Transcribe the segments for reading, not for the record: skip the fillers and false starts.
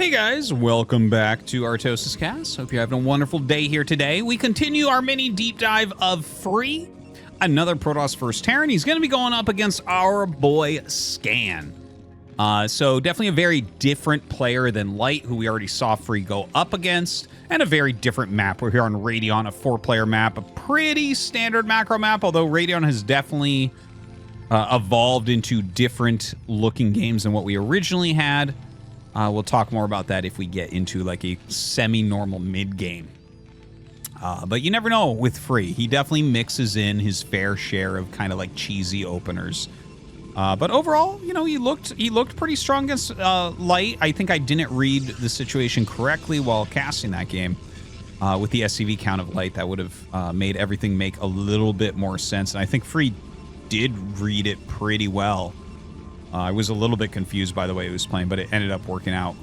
Hey guys, welcome back to ArtosisCasts. Hope you're having a wonderful day here today. We continue our mini deep dive of Free, another Protoss First Terran. He's going to be going up against our boy Scan. So definitely a very different player than Light, who we already saw Free go up against, and a very different map. We're here on Radeon, a 4-player map, a pretty standard macro map, although Radeon has definitely evolved into different looking games than what we originally had. We'll talk more about that if we get into like a semi-normal mid-game. But you never know with Free. He definitely mixes in his fair share of kind of like cheesy openers. But overall, you know, he looked pretty strong against Light. I think I didn't read the situation correctly while casting that game. With the SCV count of Light, that would have made everything make a little bit more sense. And I think Free did read it pretty well. I was a little bit confused by the way he was playing, but it ended up working out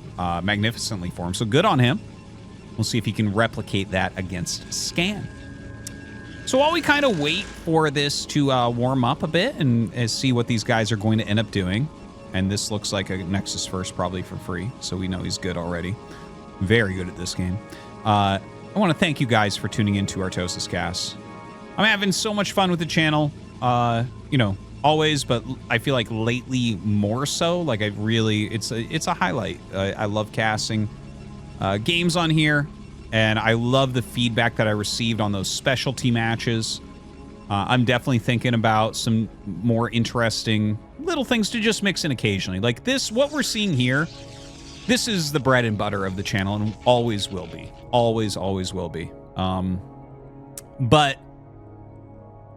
magnificently for him. So good on him. We'll see if he can replicate that against Scan. So while we kind of wait for this to warm up a bit and see what these guys are going to end up doing, and this looks like a Nexus First probably for Free, so we know he's good already. Very good at this game. I want to thank you guys for tuning into ArtosisCasts. I'm having so much fun with the channel. You know, always, but I feel like lately more so. Like I really, it's a highlight. I love casting games on here, and I love the feedback that I received on those specialty matches. I'm definitely thinking about some more interesting little things to just mix in occasionally. Like this, what we're seeing here, this is the bread and butter of the channel and always will be. Always will be. But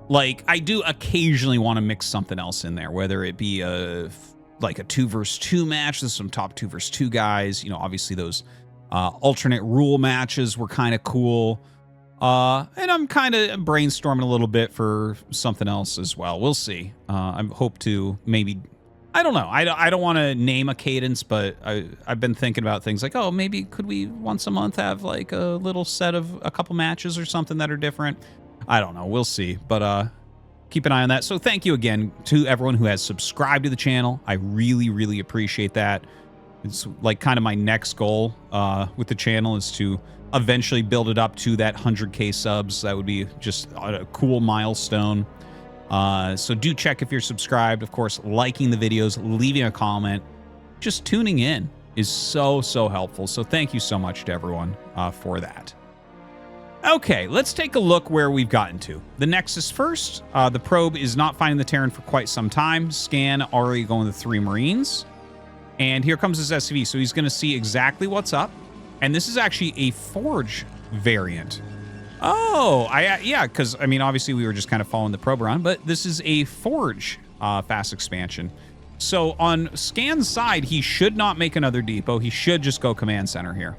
like, I do occasionally want to mix something else in there, whether it be like a 2 versus 2 match. There's some top 2 versus 2 guys. You know, obviously those alternate rule matches were kind of cool. And I'm kind of brainstorming a little bit for something else as well. We'll see. I hope to maybe, I don't know. I don't want to name a cadence, but I've been thinking about things like, oh, maybe could we once a month have like a little set of a couple matches or something that are different? I don't know. We'll see. But keep an eye on that. So thank you again to everyone who has subscribed to the channel. I really appreciate that. It's like kind of my next goal with the channel is to eventually build it up to that 100K subs. That would be just a cool milestone. So do check if you're subscribed. Of course, liking the videos, leaving a comment, just tuning in is so helpful. So thank you so much to everyone for that. Okay, let's take a look where we've gotten to. The Nexus First. The probe is not finding the Terran for quite some time. Scan already going to 3 Marines. And here comes his SCV. So he's going to see exactly what's up. And this is actually a Forge variant. Oh, yeah, because, I mean, obviously we were just kind of following the probe around. But this is a Forge fast expansion. So on Scan's side, he should not make another depot. He should just go command center here.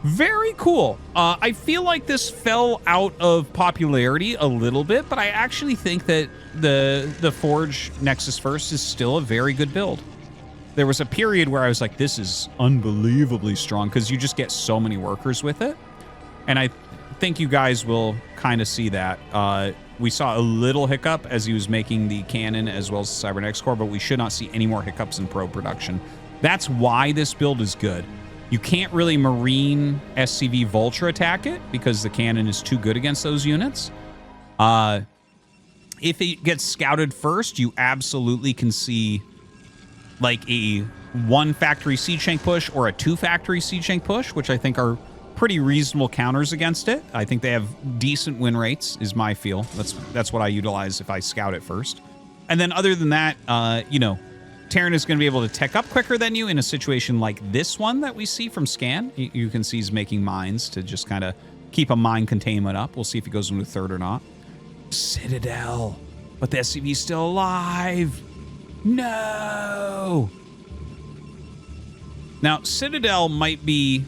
Very cool. I feel like this fell out of popularity a little bit, but I actually think that the Forge Nexus First is still a very good build. There was a period where I was like, this is unbelievably strong because you just get so many workers with it. And I think you guys will kind of see that. We saw a little hiccup as he was making the cannon as well as the Cybernetics core, but we should not see any more hiccups in probe production. That's why this build is good. You can't really Marine SCV Vulture attack it because the cannon is too good against those units. If it gets scouted first, you absolutely can see like a 1 factory siege tank push or a 2 factory siege tank push, which I think are pretty reasonable counters against it. I think they have decent win rates, is my feel. That's what I utilize if I scout it first. And then other than that, you know, Terran is going to be able to tech up quicker than you in a situation like this one that we see from Scan. You can see he's making mines to just kind of keep a mine containment up. We'll see if he goes into 3rd or not. Citadel. But the SCV is still alive. No. Now, Citadel might be...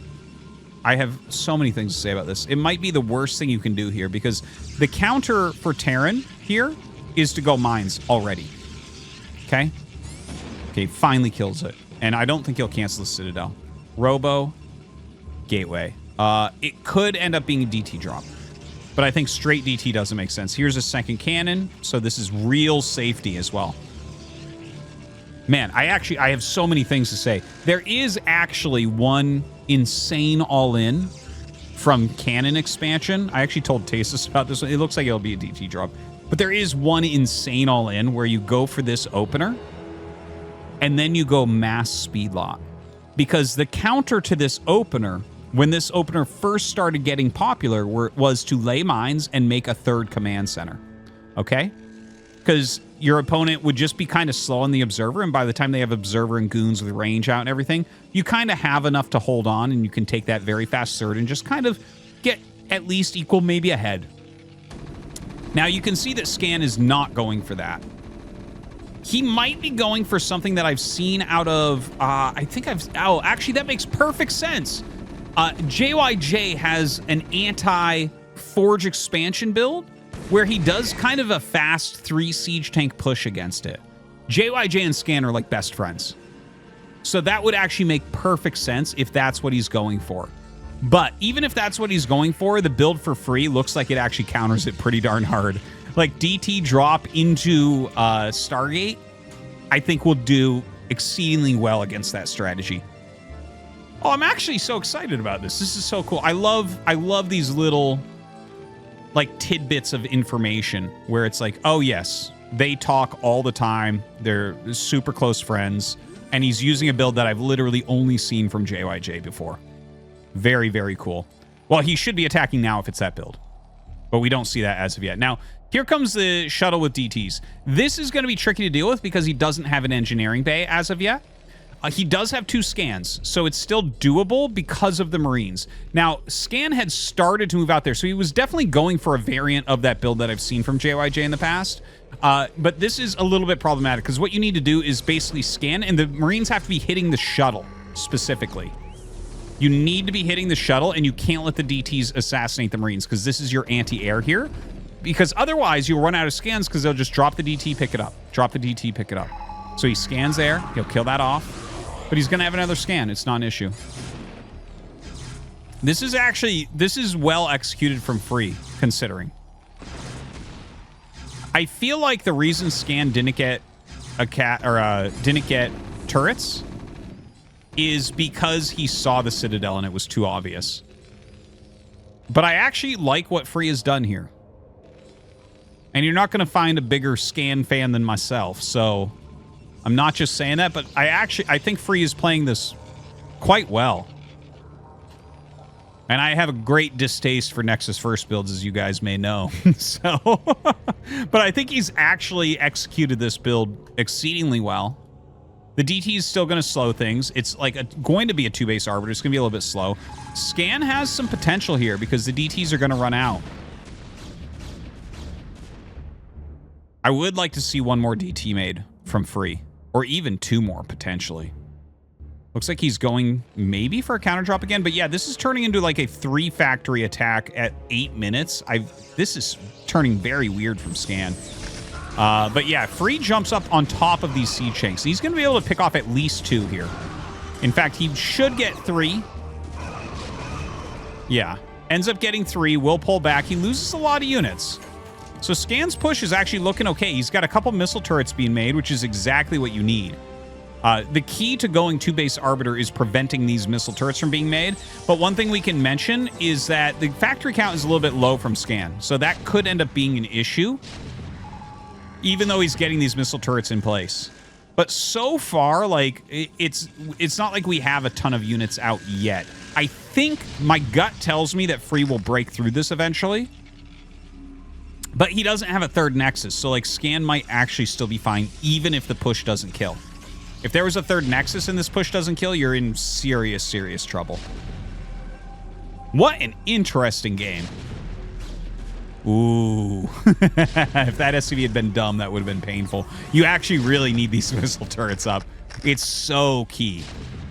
I have so many things to say about this. It might be the worst thing you can do here because the counter for Terran here is to go mines already. Okay? Okay, finally kills it. And I don't think he'll cancel the Citadel. Robo, Gateway. It could end up being a DT drop. But I think straight DT doesn't make sense. Here's a 2nd cannon. So this is real safety as well. Man, I have so many things to say. There is actually one insane all-in from Canon expansion. I actually told Tasis about this one. It looks like it'll be a DT drop. But there is one insane all-in where you go for this opener, and then you go mass speed lock. Because the counter to this opener, when this opener first started getting popular, was to lay mines and make a third command center. Okay? Because your opponent would just be kind of slow on the observer, and by the time they have observer and goons with range out and everything, you kind of have enough to hold on, and you can take that very fast third and just kind of get at least equal, maybe ahead. Now, you can see that Scan is not going for that. He might be going for something that I've seen out of, oh, actually, that makes perfect sense. JYJ has an anti-Forge expansion build where he does kind of a fast 3 siege tank push against it. JYJ and Scan are like best friends. So that would actually make perfect sense if that's what he's going for. But even if that's what he's going for, the build for free looks like it actually counters it pretty darn hard. Like DT drop into Stargate, I think will do exceedingly well against that strategy. Oh, I'm actually so excited about this. This is so cool. I love these little like tidbits of information where it's like, oh yes, they talk all the time. They're super close friends. And he's using a build that I've literally only seen from JYJ before. Very, very cool. Well, he should be attacking now if it's that build. But we don't see that as of yet. Now, here comes the shuttle with DTs. This is going to be tricky to deal with because he doesn't have an engineering bay as of yet. He does have 2 scans, so it's still doable because of the Marines. Now, Scan had started to move out there, so he was definitely going for a variant of that build that I've seen from JYJ in the past. But this is a little bit problematic because what you need to do is basically scan, and the Marines have to be hitting the shuttle specifically. You need to be hitting the shuttle, and you can't let the DTs assassinate the Marines because this is your anti-air here. Because otherwise, you'll run out of scans because they'll just drop the DT, pick it up. Drop the DT, pick it up. So he scans there. He'll kill that off. But he's going to have another scan. It's not an issue. This is well executed from free, considering. I feel like the reason Scan didn't get didn't get turrets is because he saw the Citadel and it was too obvious. But I actually like what Free has done here. And you're not going to find a bigger Scan fan than myself, so I'm not just saying that, but I think Free is playing this quite well. And I have a great distaste for Nexus First builds, as you guys may know. So, but I think he's actually executed this build exceedingly well. The DT is still going to slow things. It's like going to be a 2-base Arbiter. It's going to be a little bit slow. Scan has some potential here because the DTs are going to run out. I would like to see one more DT made from Free. Or even 2 more, potentially. Looks like he's going maybe for a counter drop again. But yeah, this is turning into like a 3-factory attack at 8 minutes. This is turning very weird from Scan. But yeah, Free jumps up on top of these siege tanks. He's going to be able to pick off at least 2 here. In fact, he should get 3. Yeah, ends up getting 3. Will pull back. He loses a lot of units. So Scan's push is actually looking okay. He's got a couple missile turrets being made, which is exactly what you need. The key to going 2-base Arbiter is preventing these missile turrets from being made. But one thing we can mention is that the factory count is a little bit low from Scan. So that could end up being an issue, even though he's getting these missile turrets in place. But so far, like, it's not like we have a ton of units out yet. I think my gut tells me that Free will break through this eventually. But he doesn't have a 3rd Nexus, so like Scan might actually still be fine, even if the push doesn't kill. If there was a 3rd Nexus and this push doesn't kill, you're in serious, serious trouble. What an interesting game. Ooh. If that SCV had been dumb, that would have been painful. You actually really need these missile turrets up. It's so key.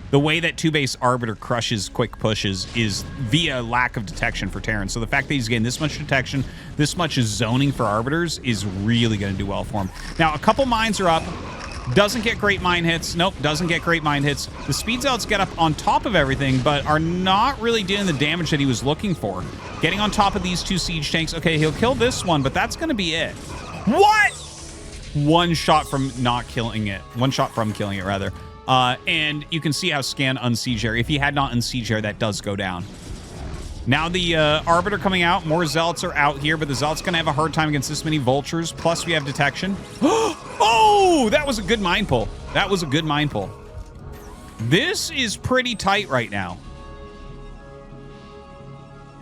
The way that 2-base Arbiter crushes quick pushes is via lack of detection for Terran. So the fact that he's getting this much detection, this much zoning for Arbiters is really going to do well for him. Now, a couple mines are up. Doesn't get great mine hits. Nope, doesn't get great mine hits. The speed zealots get up on top of everything, but are not really doing the damage that he was looking for. Getting on top of these 2 siege tanks. Okay, he'll kill this one, but that's going to be it. What? one shot from not killing it. One shot from killing it, rather. And you can see how Scan unsiege area. If he had not unsiege area, that does go down. Now the Arbiter coming out. More Zealots are out here, but the Zealot's going to have a hard time against this many Vultures. Plus, we have detection. Oh, that was a good mind pull. That was a good mind pull. This is pretty tight right now.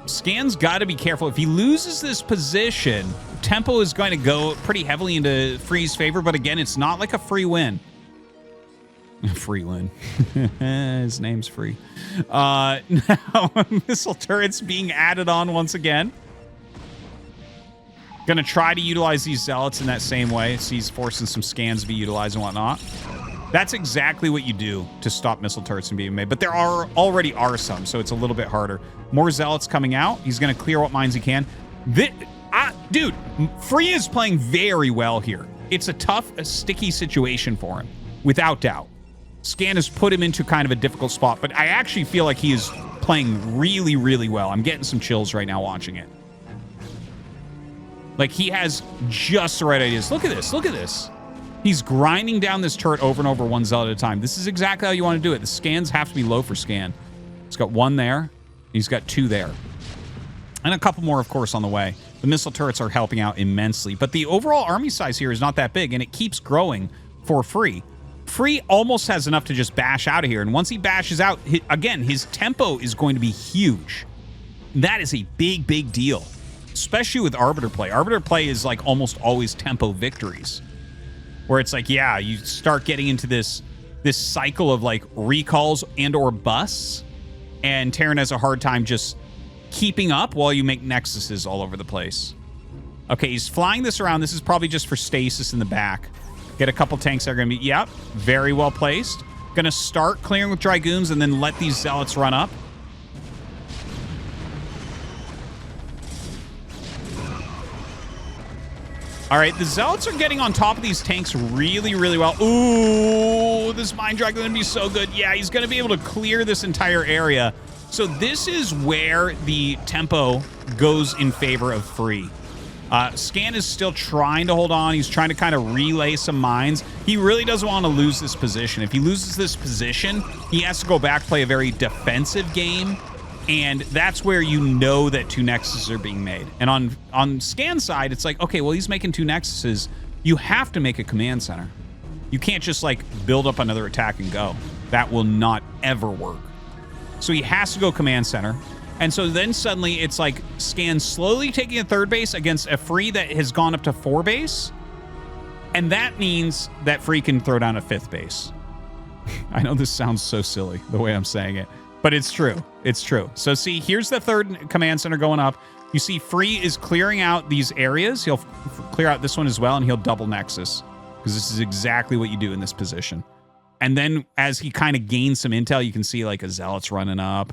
Scan's got to be careful. If he loses this position, tempo is going to go pretty heavily into Free's favor. But again, it's not like a free win. Free win. His name's Free. Now, missile turrets being added on once again. Gonna try to utilize these Zealots in that same way. So he's forcing some scans to be utilized and whatnot. That's exactly what you do to stop missile turrets from being made. But there already are some, so it's a little bit harder. More Zealots coming out. He's gonna clear what mines he can. Dude, Free is playing very well here. It's a tough, sticky situation for him, without doubt. Scan has put him into kind of a difficult spot, but I actually feel like he is playing really, really well. I'm getting some chills right now watching it. Like, he has just the right ideas. Look at this. Look at this. He's grinding down this turret over and over, one Zealot at a time. This is exactly how you want to do it. The scans have to be low for Scan. He's got one there. He's got two there. And a couple more, of course, on the way. The missile turrets are helping out immensely. But the overall army size here is not that big, and it keeps growing for Free. Free almost has enough to just bash out of here. And once he bashes out, again, his tempo is going to be huge. That is a big, big deal, especially with Arbiter play. Arbiter play is like almost always tempo victories, where it's like, yeah, you start getting into this cycle of like recalls and or busts, and Terran has a hard time just keeping up while you make nexuses all over the place. Okay, he's flying this around. This is probably just for stasis in the back. Get a couple tanks that are going to be, yep, very well placed. Going to start clearing with Dragoons and then let these Zealots run up. All right, the Zealots are getting on top of these tanks really, really well. Ooh, this Mine Dragon is going to be so good. Yeah, he's going to be able to clear this entire area. So this is where the tempo goes in favor of Free. Scan is still trying to hold on. He's trying to kind of relay some mines. He really doesn't want to lose this position. If he loses this position, he has to go back, play a very defensive game. And that's where you know that two nexuses are being made. And on Scan's side, it's like, okay, well, he's making two nexuses. You have to make a command center. You can't just like build up another attack and go. That will not ever work. So he has to go command center. And so then suddenly it's like Scan slowly taking a third base against a Free that has gone up to 4 base. And that means that Free can throw down a 5th base. I know this sounds so silly the way I'm saying it, but it's true. It's true. So see, here's the third command center going up. You see Free is clearing out these areas. He'll clear out this one as well, and he'll double Nexus, because this is exactly what you do in this position. And then as he kind of gains some intel, you can see like a Zealot's running up.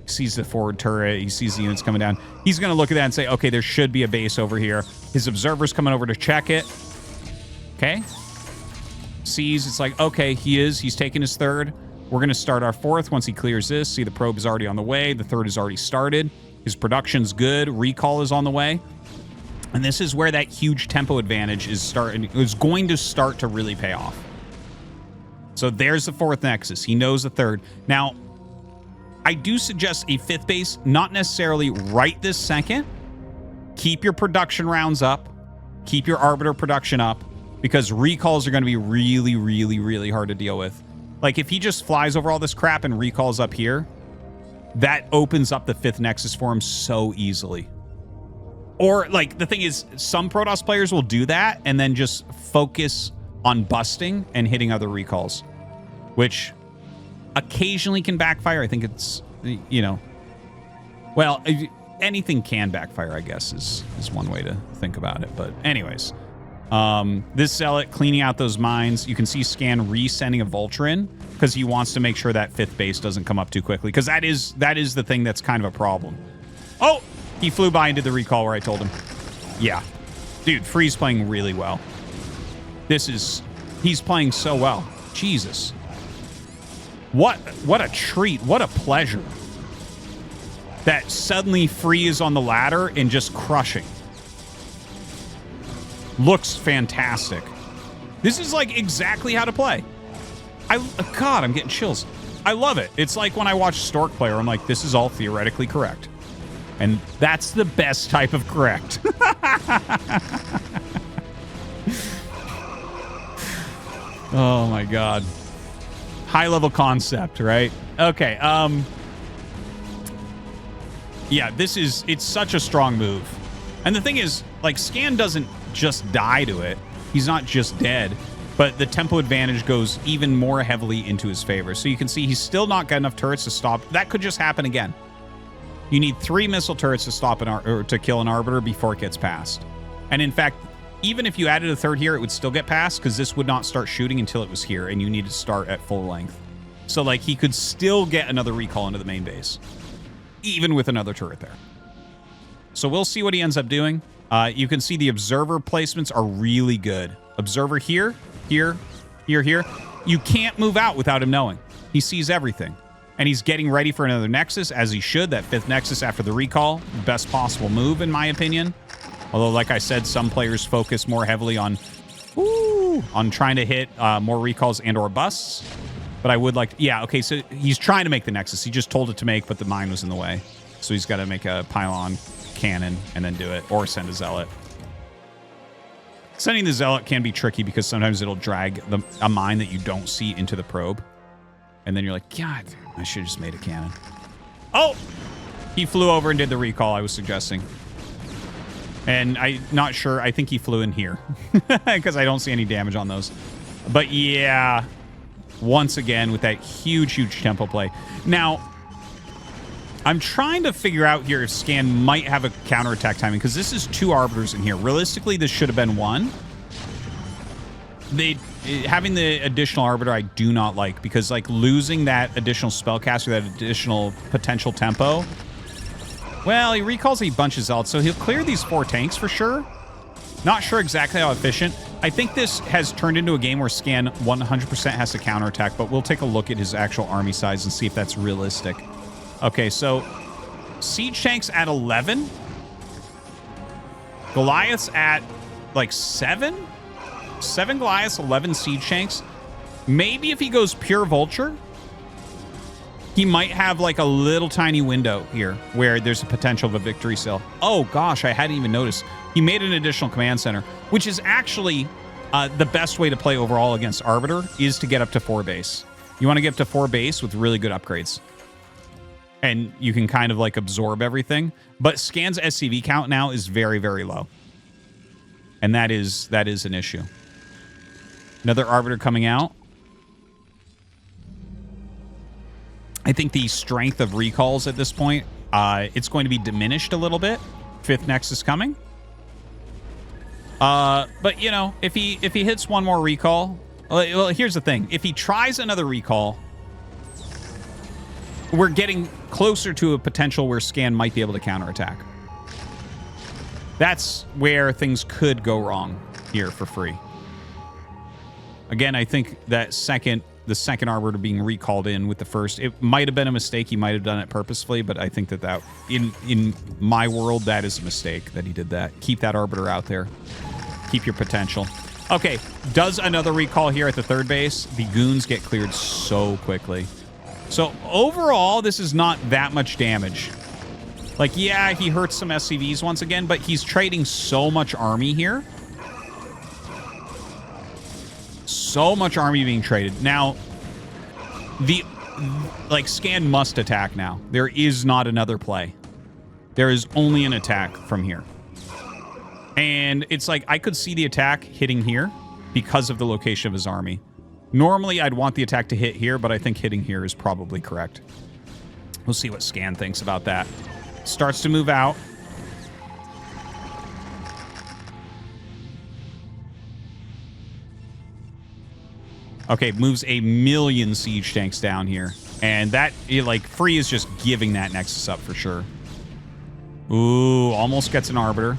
He sees the forward turret. He sees the units coming down. He's going to look at that and say, okay, there should be a base over here. His observer's coming over to check it. Okay. Sees, it's like, okay, he's taking his third. We're going to start our 4th once he clears this. See, the probe is already on the way. The 3rd is already started. His production's good. Recall is on the way. And this is where that huge tempo advantage is going to start to really pay off. So there's the 4th nexus. He knows the 3rd. Now, I do suggest a 5th base, not necessarily right this second. Keep your production rounds up. Keep your Arbiter production up, because recalls are going to be really, really, really hard to deal with. Like, if he just flies over all this crap and recalls up here, that opens up the 5th nexus for him so easily. Or, like, the thing is, some Protoss players will do that and then just focus on busting and hitting other recalls, which occasionally can backfire. I think it's, you know, well, anything can backfire, I guess, is one way to think about it. But anyways, this Zealot cleaning out those mines. You can see Scan resending a Vulture in, because he wants to make sure that 5th base doesn't come up too quickly, because that is the thing that's kind of a problem. Oh, he flew by and did the recall where I told him. Yeah. Dude, Free's playing really well. He's playing so well. Jesus. What a treat. What a pleasure. That suddenly Free is on the ladder and just crushing. Looks fantastic. This is like exactly how to play. God, I'm getting chills. I love it. It's like when I watch Stork Player, I'm like, this is all theoretically correct. And that's the best type of correct. Oh my God. High level concept, right? Okay. Yeah, it's such a strong move. And the thing is, like, Scan doesn't just die to it. He's not just dead, but the tempo advantage goes even more heavily into his favor. So you can see he's still not got enough turrets to stop. That could just happen again. You need 3 missile turrets to stop or to kill an Arbiter before it gets past. And in fact, even if you added a third here, it would still get past because this would not start shooting until it was here, and you need to start at full length. So, like, he could still get another recall into the main base, even with another turret there. So we'll see what he ends up doing. You can see the observer placements are really good. Observer here, here, here, here. You can't move out without him knowing. He sees everything. And he's getting ready for another Nexus, as he should. That 5th Nexus after the recall. Best possible move, in my opinion. Although, like I said, some players focus more heavily on trying to hit more recalls and or busts. But I would like... Yeah, okay, so he's trying to make the Nexus. He just told it to make, but the mine was in the way. So he's got to make a pylon cannon and then do it. Or send a Zealot. Sending the Zealot can be tricky because sometimes it'll drag a mine that you don't see into the probe. And then you're like, God, I should have just made a cannon. Oh! He flew over and did the recall I was suggesting. And I'm not sure. I think he flew in here. Because I don't see any damage on those. But yeah. Once again, with that huge, huge tempo play. Now, I'm trying to figure out here if Scan might have a counterattack timing. Because this is 2 Arbiters in here. Realistically, this should have been 1. Having the additional Arbiter, I do not like. Because, like, losing that additional spellcaster, that additional potential tempo... Well, he recalls a bunch of Zealots, so he'll clear these 4 tanks for sure. Not sure exactly how efficient. I think this has turned into a game where Scan 100% has to counterattack, but we'll take a look at his actual army size and see if that's realistic. Okay, so siege tanks at 11. Goliaths at, like, 7? 7 Goliaths, 11 siege tanks. Maybe if he goes pure Vulture... He might have like a little tiny window here where there's a potential of a victory cell. Oh gosh, I hadn't even noticed. He made an additional command center, which is actually the best way to play overall against Arbiter is to get up to 4 base. You want to get up to 4 base with really good upgrades. And you can kind of like absorb everything. But Scan's SCV count now is very, very low. And that is an issue. Another Arbiter coming out. I think the strength of recalls at this point, it's going to be diminished a little bit. 5th Nexus coming. But, you know, if he hits 1 more recall... Well, here's the thing. If he tries another recall, we're getting closer to a potential where Scan might be able to counterattack. That's where things could go wrong here for free. Again, I think that the second Arbiter being recalled in with the first, it might have been a mistake. He might have done it purposefully, but I think that in my world, that is a mistake that he did that. Keep that Arbiter out there. Keep your potential. Okay, does another recall here at the 3rd base. The goons get cleared so quickly. So overall, this is not that much damage. Like, yeah, he hurts some SCVs once again, but he's trading so much army here. So much army being traded. Now, Scan must attack now. There is not another play. There is only an attack from here. And it's like, I could see the attack hitting here because of the location of his army. Normally, I'd want the attack to hit here, but I think hitting here is probably correct. We'll see what Scan thinks about that. Starts to move out. Okay, moves a million siege tanks down here. And that, Free is just giving that Nexus up for sure. Ooh, almost gets an Arbiter.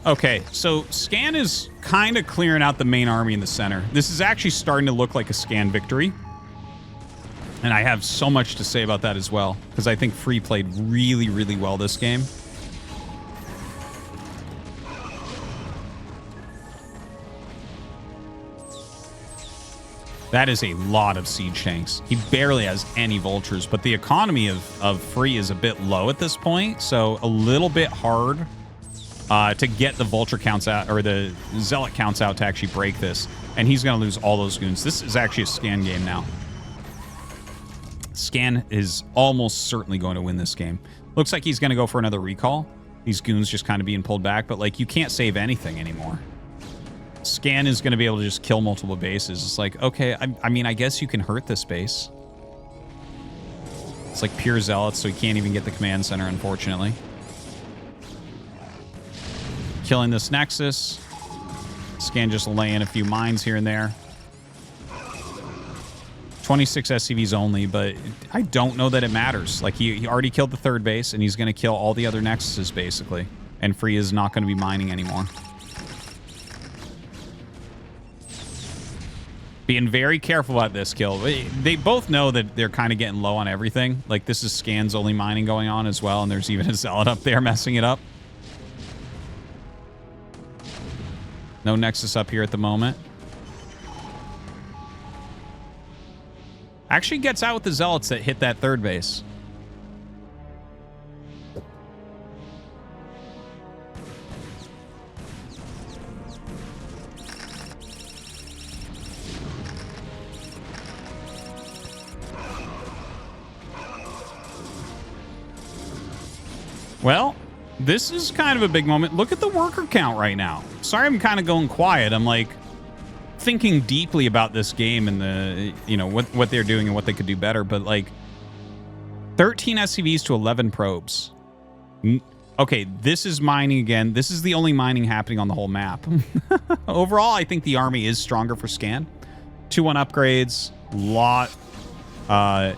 Okay, so Scan is kind of clearing out the main army in the center. This is actually starting to look like a scan victory. And I have so much to say about that as well, because I think Free played really, really well this game. That is a lot of siege tanks. He barely has any vultures, but the economy of Free is a bit low at this point, so a little bit hard to get the vulture counts out, or the zealot counts out to actually break this. And he's going to lose all those goons. This is actually a scan game now. Scan is almost certainly going to win this game. Looks like he's going to go for another recall. These goons just kind of being pulled back, but like you can't save anything anymore. Scan is going to be able to just kill multiple bases. It's like, okay, I mean, I guess you can hurt this base. It's like pure zealots, so he can't even get the command center, unfortunately. Killing this Nexus. Scan just laying a few mines here and there. 26 SCVs only, but I don't know that it matters. Like, he already killed the third base, and he's going to kill all the other Nexuses, basically. And Free is not going to be mining anymore. Being very careful about this kill. They both know that they're kind of getting low on everything. Like, this is Scan's only mining going on as well, and there's even a Zealot up there messing it up. No Nexus up here at the moment. Actually gets out with the Zealots that hit that third base. Well, this is kind of a big moment. Look at the worker count right now. Sorry, I'm kind of going quiet. I'm like thinking deeply about this game and the, you know, what they're doing and what they could do better. But like 13 SCVs to 11 probes. Okay, this is mining again. This is the only mining happening on the whole map. Overall, I think the army is stronger for Scan. 2-1 upgrades,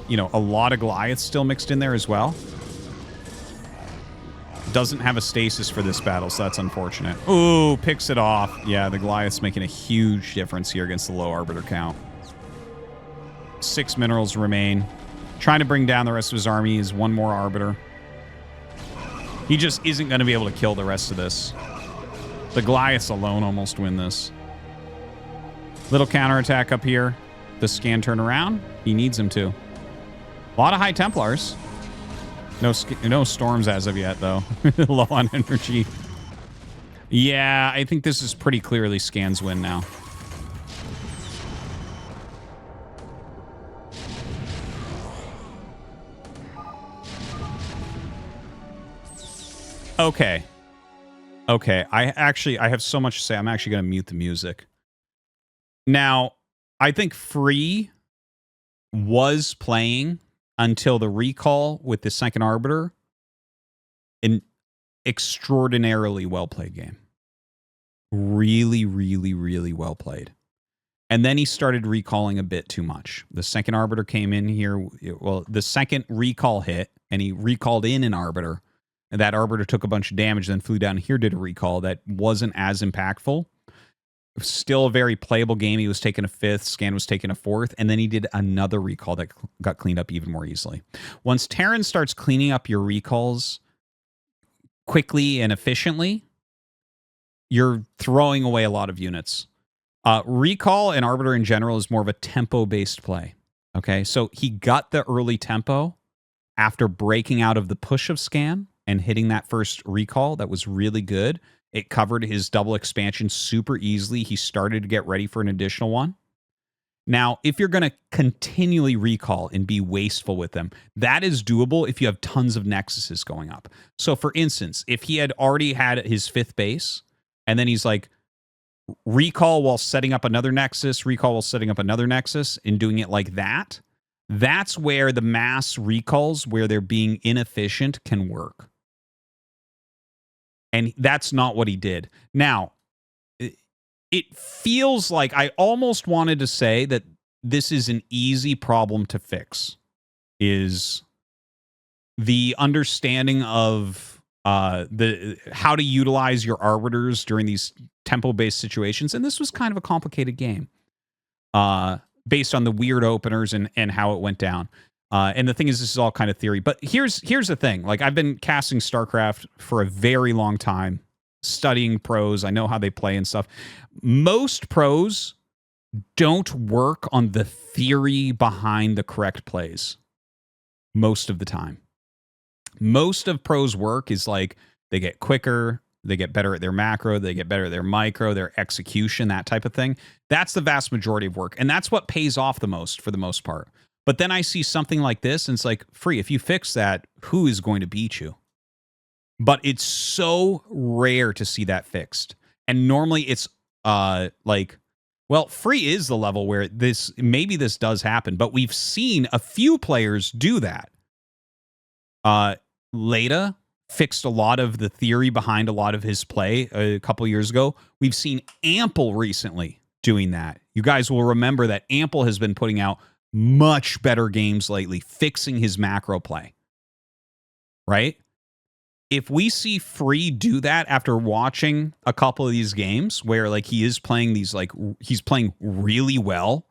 you know, a lot of Goliaths still mixed in there as well. Doesn't have a stasis for this battle, so that's unfortunate. Ooh, picks it off. Yeah, the Goliath's making a huge difference here against the low Arbiter count. 6 minerals remain. Trying to bring down the rest of his army is one more Arbiter. He just isn't going to be able to kill the rest of this. The Goliaths alone almost win this. Little counterattack up here. The Scan turn around. He needs him to. A lot of High Templars. No storms as of yet, though. Low on energy. Yeah, I think this is pretty clearly Scan's win now. Okay. Okay, I have so much to say. I'm actually going to mute the music. Now, I think Free was playing until the recall with the second Arbiter. An extraordinarily well-played game. Really, really, really well played. And then he started recalling a bit too much. The second Arbiter came in here. Well, the second recall hit, and he recalled in an Arbiter. And that Arbiter took a bunch of damage, then flew down here, did a recall that wasn't as impactful. Still a very playable game. He was taking a 5th, Scan was taking a 4th, and then he did another recall that got cleaned up even more easily. Once Terran starts cleaning up your recalls quickly and efficiently, you're throwing away a lot of units. Recall and Arbiter in general is more of a tempo-based play. Okay, so he got the early tempo after breaking out of the push of Scan and hitting that first recall. That was really good. It covered his double expansion super easily. He started to get ready for an additional one. Now, if you're going to continually recall and be wasteful with them, that is doable if you have tons of Nexuses going up. So, for instance, if he had already had his 5th base, and then he's like, recall while setting up another Nexus, recall while setting up another Nexus, and doing it like that, that's where the mass recalls, where they're being inefficient, can work. And that's not what he did. Now, it feels like I almost wanted to say that this is an easy problem to fix, is the understanding of how to utilize your Arbiters during these tempo-based situations, and this was kind of a complicated game based on the weird openers and how it went down. And the thing is, this is all kind of theory. But here's the thing. Like, I've been casting StarCraft for a very long time, studying pros. I know how they play and stuff. Most pros don't work on the theory behind the correct plays most of the time. Most of pros' work is like they get quicker, they get better at their macro, they get better at their micro, their execution, that type of thing. That's the vast majority of work. And that's what pays off the most for the most part. But then I see something like this, and it's like, Free, if you fix that, who is going to beat you? But it's so rare to see that fixed. And normally it's like, well, Free is the level where maybe this does happen, but we've seen a few players do that. Leda fixed a lot of the theory behind a lot of his play a couple years ago. We've seen Ample recently doing that. You guys will remember that Ample has been putting out much better games lately, fixing his macro play. Right? If we see Free do that after watching a couple of these games where like he is playing these, like he's playing really well,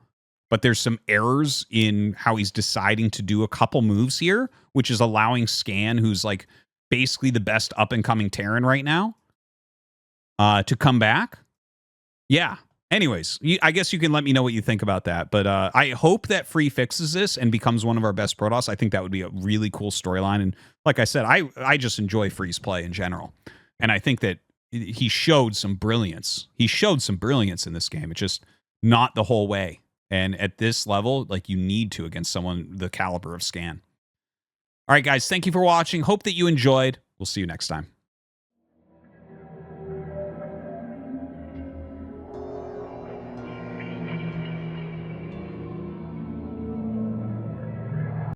but there's some errors in how he's deciding to do a couple moves here, which is allowing Scan, who's like basically the best up and coming Terran right now, to come back. Yeah. Anyways, I guess you can let me know what you think about that. But I hope that Free fixes this and becomes one of our best Protoss. I think that would be a really cool storyline. And like I said, I just enjoy Free's play in general. And I think that he showed some brilliance. He showed some brilliance in this game. It's just not the whole way. And at this level, like, you need to against someone the caliber of Scan. All right, guys, thank you for watching. Hope that you enjoyed. We'll see you next time.